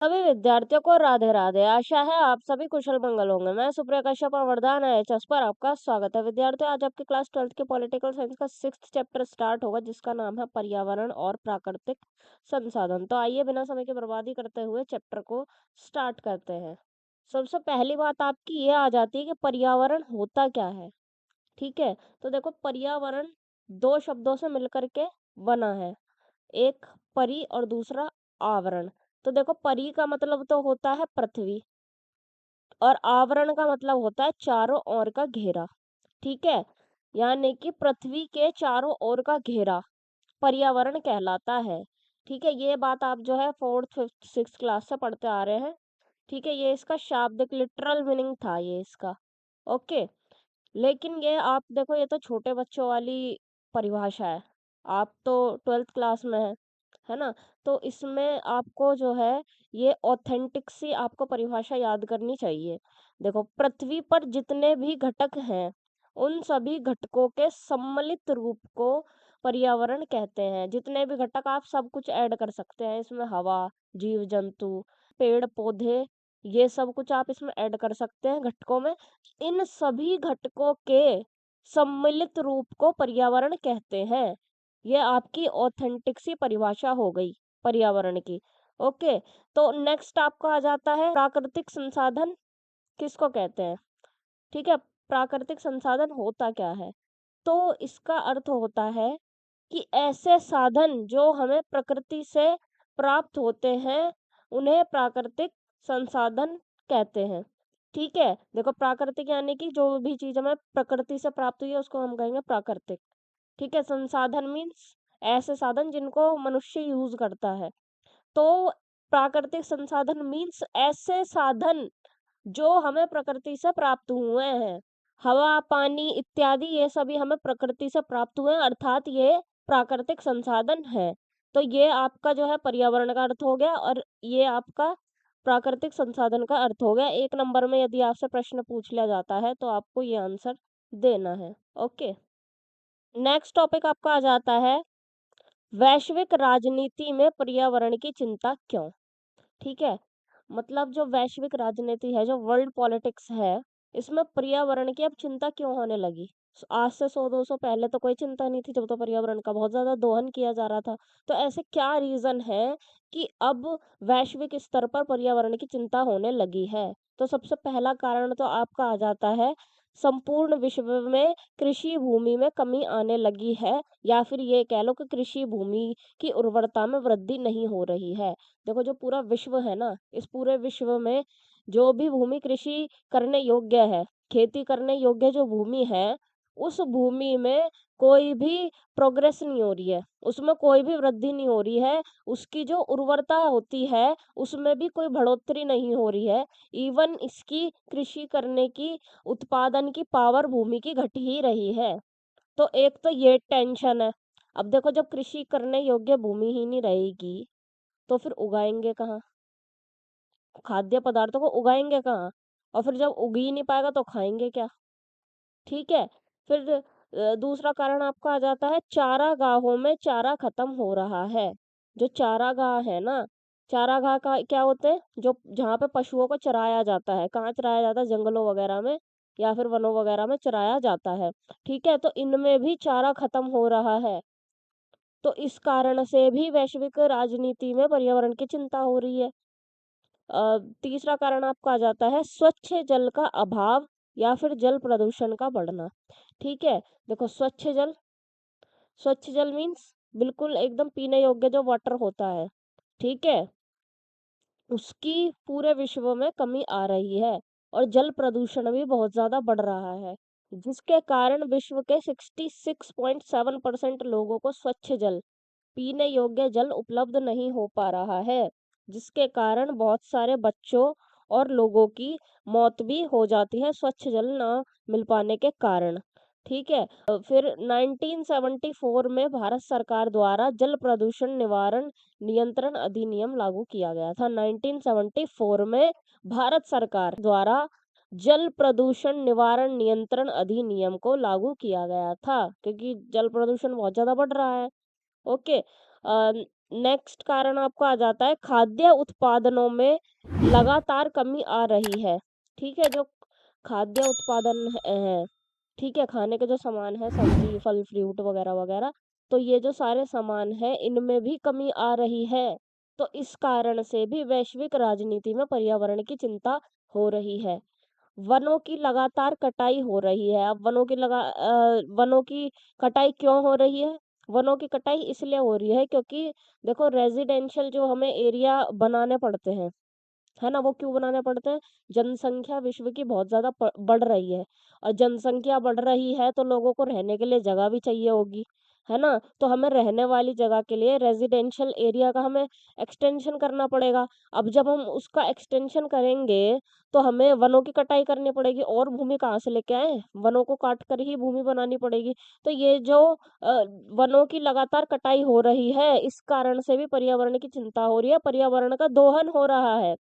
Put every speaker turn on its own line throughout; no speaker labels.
सभी विद्यार्थियों को राधे राधे। आशा है आप सभी कुशल मंगल होंगे। मैं सुप्रिया कश्यप और वरदान एचएस पर आपका स्वागत है। विद्यार्थियों, आज आपके क्लास 12th के पॉलिटिकल साइंस का 6th चैप्टर स्टार्ट होगा, जिसका नाम है पर्यावरण और प्राकृतिक संसाधन। तो आइए बिना समय की बर्बादी करते हुए चैप्टर को स्टार्ट करते हैं। सबसे पहली बात आपकी ये आ जाती है कि पर्यावरण होता क्या है। ठीक है, तो देखो, पर्यावरण दो शब्दों से मिलकर के बना है, एक परि और दूसरा आवरण। तो देखो, परि का मतलब तो होता है पृथ्वी, और आवरण का मतलब होता है चारों ओर का घेरा। ठीक है, यानी कि पृथ्वी के चारों ओर का घेरा पर्यावरण कहलाता है। ठीक है, ये बात आप जो है 4th 5th 6th क्लास से पढ़ते आ रहे हैं। ठीक है, ये इसका शाब्दिक लिटरल मीनिंग था ये इसका। ओके, लेकिन ये आप देखो, ये तो छोटे बच्चों वाली परिभाषा है। आप तो 12th क्लास में है ना? तो इसमें आपको जो है ये ऑथेंटिक सी आपको परिभाषा याद करनी चाहिए। देखो, पृथ्वी पर जितने भी घटक हैं, उन सभी घटकों के सम्मिलित रूप को पर्यावरण कहते हैं। जितने भी घटक, आप सब कुछ ऐड कर सकते हैं इसमें, हवा, जीव जंतु, पेड़ पौधे, ये सब कुछ आप इसमें ऐड कर सकते हैं घटकों में। इन सभी घटकों के सम्मिलित रूप को पर्यावरण कहते हैं। ये आपकी ऑथेंटिक सी परिभाषा हो गई पर्यावरण की। ओके, तो नेक्स्ट आपका आ जाता है प्राकृतिक संसाधन किसको कहते हैं। ठीक है, प्राकृतिक संसाधन होता क्या है? तो इसका अर्थ होता है कि ऐसे साधन जो हमें प्रकृति से प्राप्त होते हैं, उन्हें प्राकृतिक संसाधन कहते हैं। ठीक है, देखो, प्राकृतिक यानी कि जो भी चीज हमें प्रकृति से प्राप्त हुई है उसको हम कहेंगे प्राकृतिक। ठीक है, संसाधन मीन्स ऐसे साधन जिनको मनुष्य यूज करता है। तो प्राकृतिक संसाधन मीन्स ऐसे साधन जो हमें प्रकृति से प्राप्त हुए हैं। हवा, पानी इत्यादि ये सभी हमें प्रकृति से प्राप्त हुए हैं, अर्थात ये प्राकृतिक संसाधन है। तो ये आपका जो है पर्यावरण का अर्थ हो गया, और ये आपका प्राकृतिक संसाधन का अर्थ हो गया। 1 नंबर में यदि आपसे प्रश्न पूछ लिया जाता है तो आपको ये आंसर देना है। ओके, नेक्स्ट टॉपिक आपका आ जाता है वैश्विक राजनीति में पर्यावरण की चिंता क्यों। ठीक है, मतलब जो वैश्विक राजनीति है, जो वर्ल्ड पॉलिटिक्स है, इसमें पर्यावरण की अब चिंता क्यों होने लगी। आज से 100-200 पहले तो कोई चिंता नहीं थी, जब तो पर्यावरण का बहुत ज्यादा दोहन किया जा रहा था। तो ऐसे क्या रीजन है कि अब वैश्विक स्तर पर पर्यावरण की चिंता होने लगी है? तो सबसे पहला कारण तो आपका आ जाता है, संपूर्ण विश्व में कृषि भूमि में कमी आने लगी है, या फिर ये कह लो कि कृषि भूमि की उर्वरता में वृद्धि नहीं हो रही है। देखो, जो पूरा विश्व है ना, इस पूरे विश्व में जो भी भूमि कृषि करने योग्य है, खेती करने योग्य जो भूमि है, उस भूमि में कोई भी प्रोग्रेस नहीं हो रही है, उसमें कोई भी वृद्धि नहीं हो रही है। उसकी जो उर्वरता होती है उसमें भी कोई बढ़ोतरी नहीं हो रही है। इवन इसकी कृषि करने की, उत्पादन की पावर भूमि की घट ही रही है। तो एक तो ये टेंशन है। अब देखो, जब कृषि करने योग्य भूमि ही नहीं रहेगी तो फिर उगाएंगे कहाँ? खाद्य पदार्थों को उगाएंगे कहाँ? और फिर जब उग ही नहीं पाएगा तो खाएंगे क्या? ठीक है, फिर दूसरा कारण आपका आ जाता है चारागाहों में चारा खत्म हो रहा है। जो चारागाह है ना, चारागाह का क्या होते हैं, जो जहाँ पे पशुओं को चराया जाता है। कहाँ चराया जाता है? जंगलों वगैरह में या फिर वनों वगैरह में चराया जाता है। ठीक है, तो इनमें भी चारा खत्म हो रहा है। तो इस कारण से भी वैश्विक राजनीति में पर्यावरण की चिंता हो रही है। तीसरा कारण आपका आ जाता है स्वच्छ जल का अभाव या फिर जल प्रदूषण का बढ़ना। ठीक है, देखो, स्वच्छ जल मीन्स बिल्कुल एकदम पीने योग्य जो वाटर होता है। ठीक है, उसकी पूरे विश्व में कमी आ रही है, और जल प्रदूषण भी बहुत ज्यादा बढ़ रहा है, जिसके कारण विश्व के 66.7% लोगों को स्वच्छ जल, पीने योग्य जल उपलब्ध नहीं हो पा रहा है, जिसके कारण बहुत सारे बच्चों और लोगों की मौत भी हो जाती है स्वच्छ जल ना मिल पाने के कारण। ठीक है, फिर 1974 में भारत सरकार द्वारा जल प्रदूषण निवारण नियंत्रण अधिनियम लागू किया गया था। 1974 में भारत सरकार द्वारा जल प्रदूषण निवारण नियंत्रण अधिनियम को लागू किया गया था, क्योंकि जल प्रदूषण बहुत ज्यादा बढ़ रहा है। ओके, नेक्स्ट कारण आपको आ जाता है खाद्य उत्पादनों में लगातार कमी आ रही है। ठीक है, जो खाद्य उत्पादन है, ठीक है, खाने के जो सामान है, सब्जी, फल, फ्रूट वगैरह वगैरह, तो ये जो सारे सामान हैं, इनमें भी कमी आ रही है। तो इस कारण से भी वैश्विक राजनीति में पर्यावरण की चिंता हो रही है। वनों की लगातार कटाई हो रही है। अब वनों की कटाई क्यों हो रही है? वनों की कटाई इसलिए हो रही है क्योंकि देखो रेज़िडेंशियल जो हमें एरिया बनाने पड़ते हैं, है ना? वो क्यों बनाने पड़ते हैं? जनसंख्या विश्व की बहुत ज़्यादा बढ़ रही है और जनसंख्या बढ़ रही है तो लोगों को रहने के लिए जगह भी चाहिए होगी, है ना? तो हमें रहने वाली जगह के लिए रेज़िडेंशियल एरिया का हमें एक्सटेंशन करना पड़ेगा। अब जब हम उसका एक्सटेंशन करेंगे तो हमें वनों की कटाई करनी पड़ेगी और भूमि कहाँ से लेके आएँ? वनों को काट कर ही भूमि बनानी पड़ेगी। तो ये जो वनों की लगातार कटाई हो रही है, इस कारण से भी पर्यावरण की चिंता हो रही है, पर्यावरण का दोहन हो रहा है।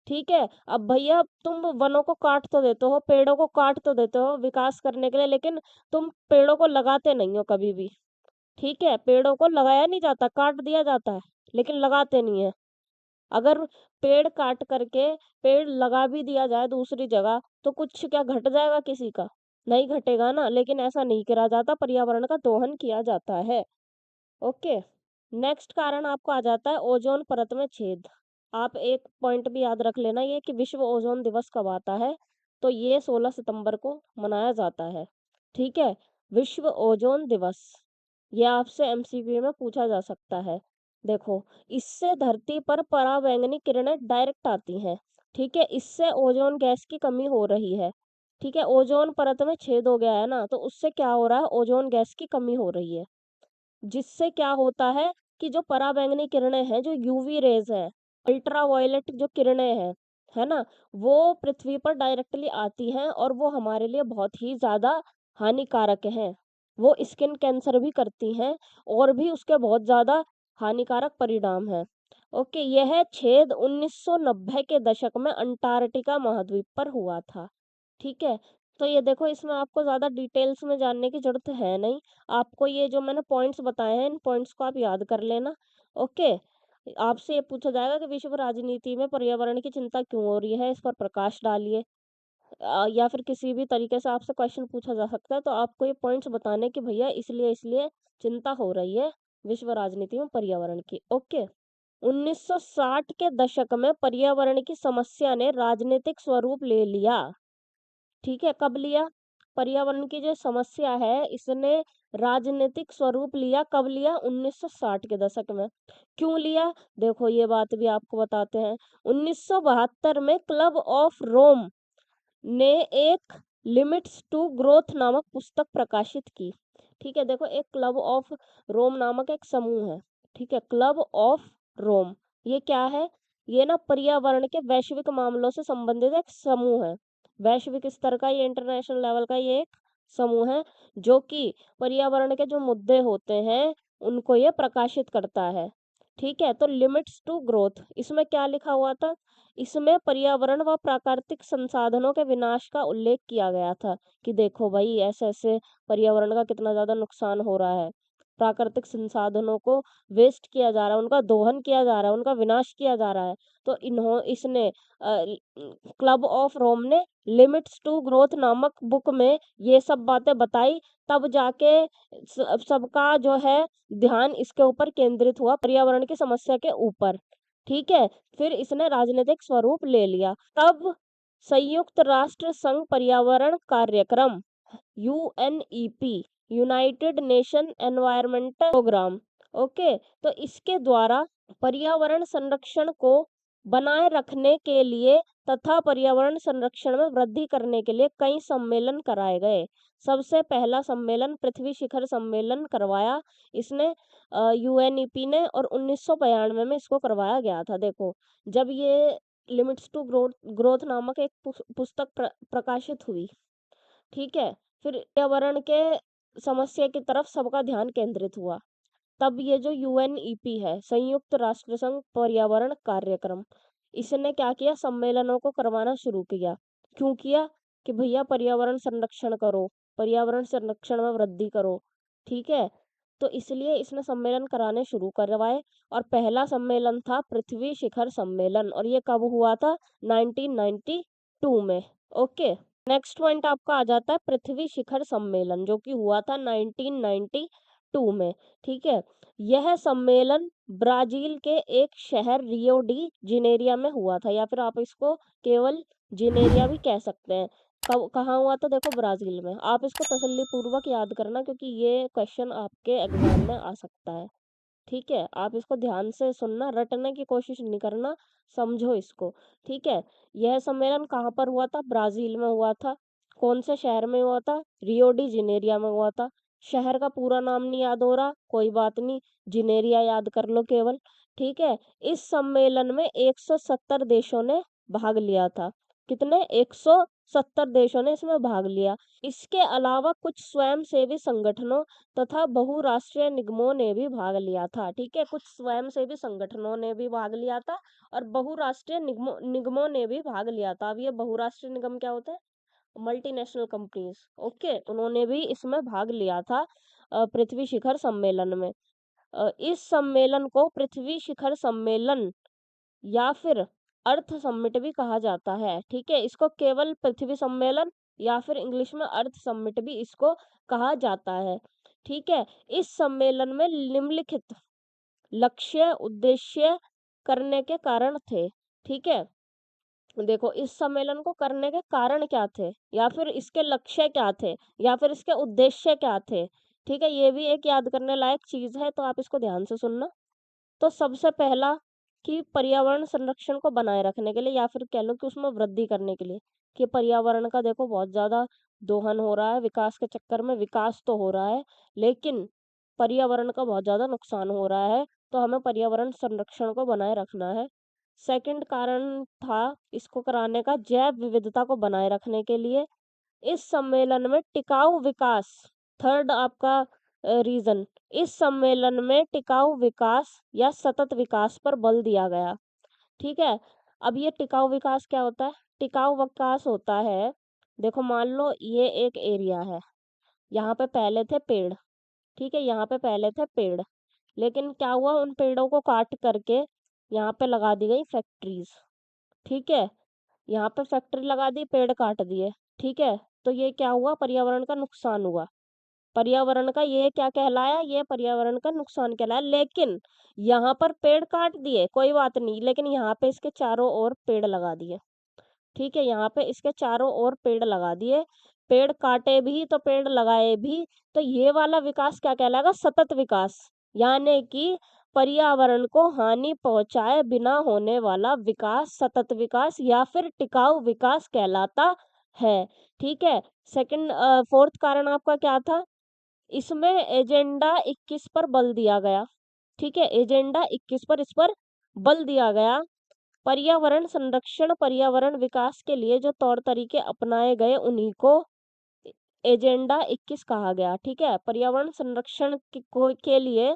ठीक है? अब भैया तुम वनों को काट तो देते हो, पेड़ों को काट तो देते हो विकास करने के लिए, लेकिन तुम पेड़ों को लगाते नहीं हो कभी भी। ठीक है? पेड़ों को लगाया नहीं जाता, काट दिया जाता है, लेकिन लगाते नहीं है। अगर पेड़ काट करके पेड़ लगा भी दिया जाए दूसरी जगह, तो कुछ क्या घट जाएगा किसी का? नहीं घटेगा ना, लेकिन ऐसा नहीं करा जाता, पर्यावरण का दोहन किया जाता है। ओके। नेक्स्ट कारण आपको आ जाता है ओजोन परत में छेद। आप एक पॉइंट भी याद रख लेना ये कि विश्व ओजोन दिवस कब आता है? तो ये 16 सितंबर को मनाया जाता है। ठीक है? विश्व ओजोन दिवस। ये आपसे एमसीक्यू में पूछा जा सकता है। देखो, इससे धरती पर पराबैंगनी किरणें डायरेक्ट आती हैं। ठीक है? इससे ओजोन गैस की कमी हो रही है। ठीक है? ओजोन परत में छेद हो गया है ना, तो उससे क्या हो रहा है? ओजोन गैस की कमी हो रही है। जिससे क्या होता है कि जो पराबैंगनी किरणें हैं, जो यूवी रेज़ हैं, अल्ट्रावायलेट जो किरणें हैं, है ना? वो पृथ्वी पर डायरेक्टली आती हैं और वो हमारे लिए बहुत ही ज़्यादा हानिकारक हैं। वो स्किन कैंसर भी करती हैं और भी उसके बहुत ज़्यादा हानिकारक परिणाम हैं। ओके, यह छेद 1990 के दशक में अंटार्कटिका महाद्वीप पर हुआ था। ठीक है? तो ये देखो इसमें आपको ज़्यादा डिटेल्स में जानने की ज़रूरत है नहीं। आपको ये जो मैंने पॉइंट्स बताए हैं, इन पॉइंट्स को आप याद कर लेना। ओके? आपसे ये पूछा जाएगा कि विश्व राजनीति में पर्यावरण की चिंता क्यों हो रही है? इस पर प्रकाश डालिए। या फिर किसी भी तरीके से आपसे क्वेश्चन पूछा जा सकता है, तो आपको ये पॉइंट्स बताने कि भैया इसलिए चिंता हो रही है विश्व राजनीति में पर्यावरण की। ओके? 1960 के दशक में पर्यावरण की समस्या ने राजनीतिक स्वरूप ले लिया। ठीक है, कब लिया? पर्यावरण की जो समस्या है, इसने राजनीतिक स्वरूप लिया, कब लिया? 1960 के दशक में। क्यों लिया? देखो ये बात भी आपको बताते हैं। 1972 में क्लब ऑफ रोम ने एक लिमिट्स टू ग्रोथ नामक पुस्तक प्रकाशित की। ठीक है, देखो एक क्लब ऑफ रोम नामक एक समूह है। ठीक है, क्लब ऑफ रोम, ये क्या है? ये ना पर्यावरण के वैश्विक मामलों से संबंधित एक समूह है। वैश्विक स्तर का, ये इंटरनेशनल लेवल का ये एक समूह है जो कि पर्यावरण के जो मुद्दे होते हैं उनको ये प्रकाशित करता है। ठीक है, तो लिमिट्स टू ग्रोथ, इसमें क्या लिखा हुआ था? इसमें पर्यावरण व प्राकृतिक संसाधनों के विनाश का उल्लेख किया गया था कि देखो भाई ऐसे-ऐसे पर्यावरण का कितना ज़्यादा नुकसान हो रहा है। प्राकृतिक संसाधनों को वेस्ट किया जा रहा है, उनका दोहन किया जा रहा है, उनका विनाश किया जा रहा है। तो इसने क्लब ऑफ रोम ने लिमिट्स टू ग्रोथ नामक बुक में ये सब बातें बताई, तब जाके सबका जो है ध्यान इसके ऊपर केंद्रित हुआ, पर्यावरण की समस्या के ऊपर। ठीक है? फिर इसने राजनीतिक स्वरूप ले लिया। तब संयुक्त राष्ट्र संघ पर्यावरण कार्यक्रम UNEP, united nation environmental programme, okay, तो इसके द्वारा पर्यावरण संरक्षण को बनाए रखने के लिए तथा पर्यावरण संरक्षण में वृद्धि करने के लिए कई सम्मेलन कराए गए। सबसे पहला सम्मेलन पृथ्वी शिखर सम्मेलन करवाया इसने यूएनईपी ने, और 1992 में इसको करवाया गया था। देखो, जब ये लिमिट्स टू ग्रोथ ग्रोथ नामक एक पुस्तक प्रकाशित हुई, ठीक है, फिर पर्यावरण के समस्या की तरफ सबका ध्यान केंद्रित हुआ। तब ये जो यूएनईपी है, संयुक्त राष्ट्र संघ पर्यावरण कार्यक्रम, इसने क्या किया? सम्मेलनों को करवाना शुरू किया। क्यों किया? कि भैया पर्यावरण संरक्षण करो, पर्यावरण संरक्षण में वृद्धि करो। ठीक है? तो इसलिए इसने सम्मेलन कराने शुरू करवाए और पहला सम्मेलन था पृथ्वी शिखर सम्मेलन और ये कब हुआ था 1992 में। ओके, नेक्स्ट पॉइंट आपका आ जाता है पृथ्वी शिखर सम्मेलन जो कि हुआ था 1992 में। ठीक है, यह सम्मेलन ब्राजील के एक शहर रियो डी जेनेरिया में हुआ था या फिर आप इसको केवल जेनेरिया भी कह सकते हैं। कब कहाँ हुआ था? देखो ब्राजील में। आप इसको तसल्ली पूर्वक याद करना क्योंकि ये क्वेश्चन आपके एग्जाम में आ सकता है। ठीक है, आप इसको ध्यान से सुनना, रटने की कोशिश नहीं करना, समझो इसको। ठीक है, यह सम्मेलन कहाँ पर हुआ था? ब्राजील में हुआ था। कौन से शहर में हुआ था? रियो डी जेनेरिया में हुआ था। शहर का पूरा नाम नहीं याद हो रहा, कोई बात नहीं, जेनेरिया याद कर लो केवल। ठीक है, इस सम्मेलन में 170 देशों ने भाग लिया था। कितने? 170 देशों ने इसमें भाग लिया। इसके अलावा कुछ स्वयंसेवी संगठनों तथा बहुराष्ट्रीय निगमों ने भी भाग लिया था। ठीक है, कुछ स्वयंसेवी संगठनों ने भी भाग लिया था और बहुराष्ट्रीय निगमों ने भी भाग लिया था। अब ये बहुराष्ट्रीय निगम क्या होते हैं? Multinational companies. ओके, उन्होंने भी इसमें भाग लिया था पृथ्वी शिखर सम्मेलन में। इस सम्मेलन को पृथ्वी शिखर सम्मेलन या फिर अर्थ समिट भी कहा जाता है। ठीक है, इसको केवल पृथ्वी सम्मेलन या फिर इंग्लिश में अर्थ समिट भी इसको कहा जाता है। ठीक है, इस सम्मेलन में निम्नलिखित लक्ष्य उद्देश्य करने के कारण थे। ठीक है, देखो इस सम्मेलन को करने के कारण क्या थे या फिर इसके लक्ष्य क्या थे या फिर इसके उद्देश्य क्या थे। ठीक है, ये भी एक याद करने लायक चीज है, तो आप इसको ध्यान से सुनना। तो सबसे पहला कि पर्यावरण संरक्षण को बनाए रखने के लिए या फिर कह लो कि उसमें वृद्धि करने के लिए, कि पर्यावरण का देखो बहुत ज्यादा दोहन हो रहा है, विकास के चक्कर में विकास तो हो रहा है लेकिन पर्यावरण का बहुत ज्यादा नुकसान हो रहा है, तो हमें पर्यावरण संरक्षण को बनाए रखना है। सेकंड कारण था इसको कराने का जैव विविधता को बनाए रखने के लिए। इस सम्मेलन में टिकाऊ विकास, थर्ड आपका रीजन, इस सम्मेलन में टिकाऊ विकास या सतत विकास पर बल दिया गया। ठीक है, अब ये टिकाऊ विकास क्या होता है? टिकाऊ विकास होता है, देखो मान लो ये एक एरिया है, यहाँ पे पहले थे पेड़। ठीक है, यहाँ पे पहले थे पेड़ लेकिन क्या हुआ, उन पेड़ों को काट करके यहाँ पे लगा दी गई फैक्ट्रीज। ठीक है, यहाँ पे फैक्ट्री लगा दी, पेड़ काट दिए। ठीक है, तो ये क्या हुआ? पर्यावरण का नुकसान हुआ। पर्यावरण का ये क्या कहलाया? ये पर्यावरण का नुकसान कहलाया। लेकिन यहाँ पर पेड़ काट दिए कोई बात नहीं, लेकिन यहाँ पे इसके चारों ओर पेड़ लगा दिए। ठीक है, यहाँ पे इसके चारों ओर पेड़ लगा दिए, पेड़ काटे भी तो पेड़ लगाए भी, तो ये वाला विकास क्या कहलाएगा? सतत विकास, यानी कि पर्यावरण को हानि पहुंचाए बिना होने वाला विकास सतत विकास या फिर टिकाऊ विकास कहलाता है। ठीक है, सेकंड फोर्थ कारण आपका क्या था? इसमें एजेंडा 21 पर बल दिया गया। ठीक है, एजेंडा 21 पर इस पर बल दिया गया। पर्यावरण संरक्षण पर्यावरण विकास के लिए जो तौर तरीके अपनाए गए उन्हीं को एजेंडा 21 कहा गया। ठीक है, पर्यावरण संरक्षण के लिए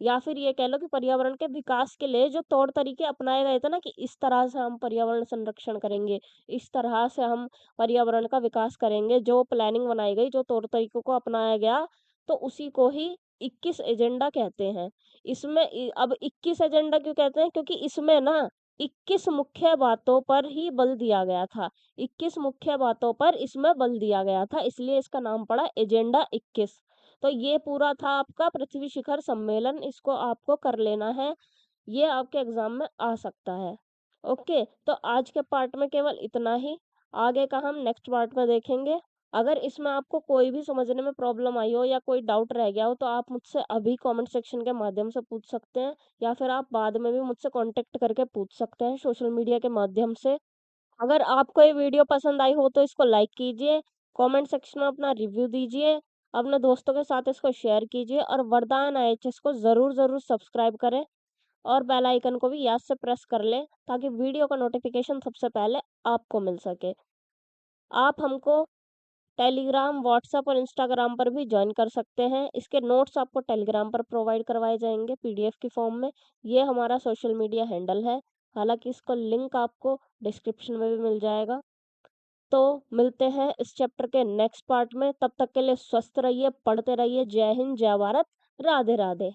या फिर ये कह लो कि पर्यावरण के विकास के लिए जो तौर तरीके अपनाए गए थे ना, कि इस तरह से हम पर्यावरण संरक्षण करेंगे, इस तरह से हम पर्यावरण का विकास करेंगे, जो प्लानिंग बनाई गई, जो तौर तरीकों को अपनाया गया, तो उसी को ही 21 एजेंडा कहते हैं। इसमें अब 21 एजेंडा क्यों कहते हैं? क्योंकि इसमें ना 21 मुख्य बातों पर ही बल दिया गया था। 21 मुख्य बातों पर इसमें बल दिया गया था, इसलिए इसका नाम पड़ा एजेंडा 21। तो ये पूरा था आपका पृथ्वी शिखर सम्मेलन, इसको आपको कर लेना है, ये आपके एग्जाम में आ सकता है। ओके, तो आज के पार्ट में केवल इतना ही, आगे का हम नेक्स्ट पार्ट में देखेंगे। अगर इसमें आपको कोई भी समझने में प्रॉब्लम आई हो या कोई डाउट रह गया हो तो आप मुझसे अभी कमेंट सेक्शन के माध्यम से पूछ सकते हैं या फिर आप बाद में भी मुझसे कांटेक्ट करके पूछ सकते हैं सोशल मीडिया के माध्यम से। अगर आपको ये वीडियो पसंद आई हो तो इसको लाइक कीजिए, कमेंट सेक्शन में अपना रिव्यू दीजिए, अपने दोस्तों के साथ इसको शेयर कीजिए और वरदान आईएचएस को ज़रूर ज़रूर सब्सक्राइब करें और बेल आइकन को भी याद से प्रेस कर लें ताकि वीडियो का नोटिफिकेशन सबसे पहले आपको मिल सके। आप हमको टेलीग्राम, व्हाट्सएप और इंस्टाग्राम पर भी ज्वाइन कर सकते हैं। इसके नोट्स आपको टेलीग्राम पर प्रोवाइड करवाए जाएंगे पीडीएफ की फॉर्म में। ये हमारा सोशल मीडिया हैंडल है, हालांकि इसका लिंक आपको डिस्क्रिप्शन में भी मिल जाएगा। तो मिलते हैं इस चैप्टर के नेक्स्ट पार्ट में, तब तक के लिए स्वस्थ रहिए, पढ़ते रहिए। जय हिंद, जय भारत, राधे राधे।